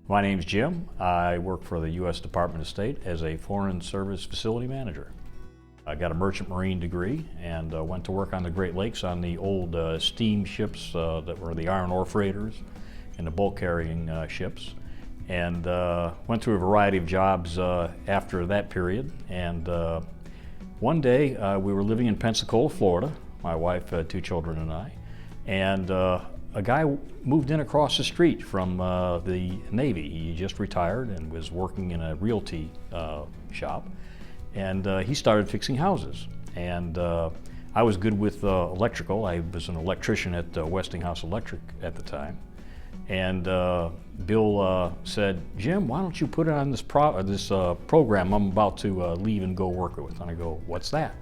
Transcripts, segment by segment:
My name's Jim. I work for the U.S. Department of State as a Foreign Service Facility Manager. I got a Merchant Marine degree and went to work on the Great Lakes on the old steamships that were the iron ore freighters and the bulk carrying ships. And went through a variety of jobs after that period. And one day we were living in Pensacola, Florida, my wife, 2 children, and I. And a guy moved in across the street from the Navy. He just retired and was working in a realty shop. And he started fixing houses. And I was good with electrical. I was an electrician at Westinghouse Electric at the time. And Bill said, "Jim, why don't you put it on this program I'm about to leave and go work with?" And I go, "What's that?"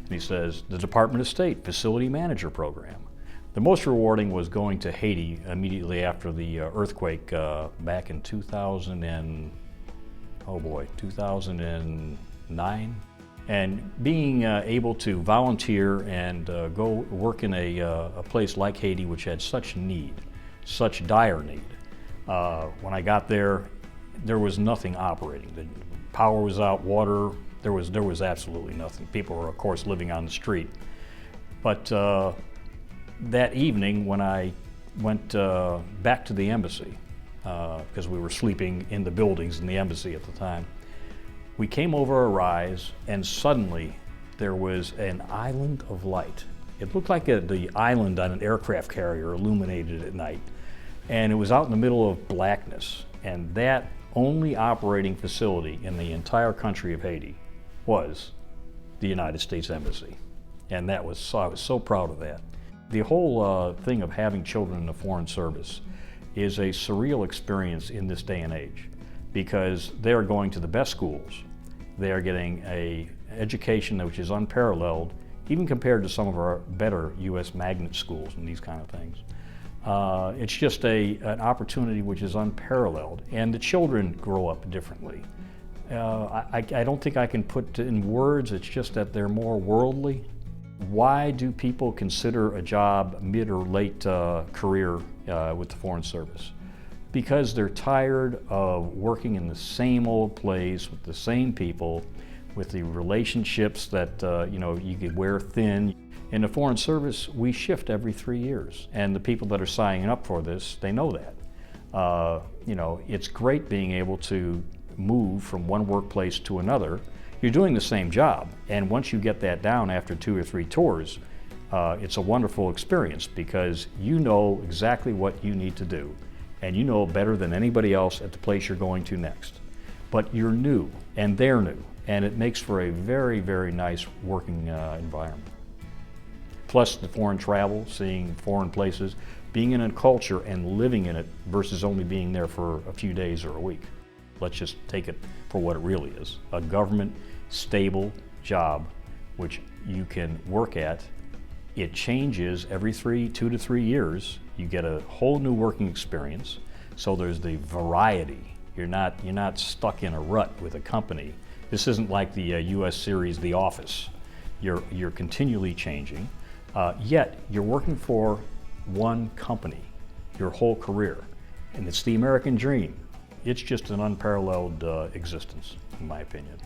And he says, "The Department of State Facility Manager Program." The most rewarding was going to Haiti immediately after the earthquake back in 2009. And being able to volunteer and go work in a place like Haiti, which had such need, such dire need. When I got there, there was nothing operating. The power was out, water, there was absolutely nothing. People were, of course, living on the street. But that evening, when I went back to the embassy, because we were sleeping in the buildings in the embassy at the time, we came over a rise, and suddenly there was an island of light. It looked like the island on an aircraft carrier illuminated at night. And it was out in the middle of blackness. And that only operating facility in the entire country of Haiti was the United States Embassy. And I was so proud of that. The whole thing of having children in the Foreign Service is a surreal experience in this day and age, because they are going to the best schools. They are getting an education which is unparalleled, even compared to some of our better U.S. magnet schools and these kind of things. It's just an opportunity which is unparalleled, and the children grow up differently. I don't think I can put in words, it's just that they're more worldly. Why do people consider a job mid or late career with the Foreign Service? Because they're tired of working in the same old place with the same people, with the relationships that you could wear thin. In the Foreign Service, we shift every 3 years, and the people that are signing up for this, they know that. It's great being able to move from one workplace to another. You're doing the same job, and once you get that down after 2 or 3 tours, it's a wonderful experience, because you know exactly what you need to do, and you know better than anybody else at the place you're going to next. But you're new, and they're new, and it makes for a very, very nice working environment. Plus the foreign travel, seeing foreign places, being in a culture and living in it versus only being there for a few days or a week. Let's just take it for what it really is. A government stable job which you can work at. It changes every 2 to 3 years. You get a whole new working experience. So there's the variety. You're not stuck in a rut with a company. This isn't like the US series The Office. You're continually changing. Yet you're working for one company your whole career, and it's the American dream. It's just an unparalleled existence, in my opinion.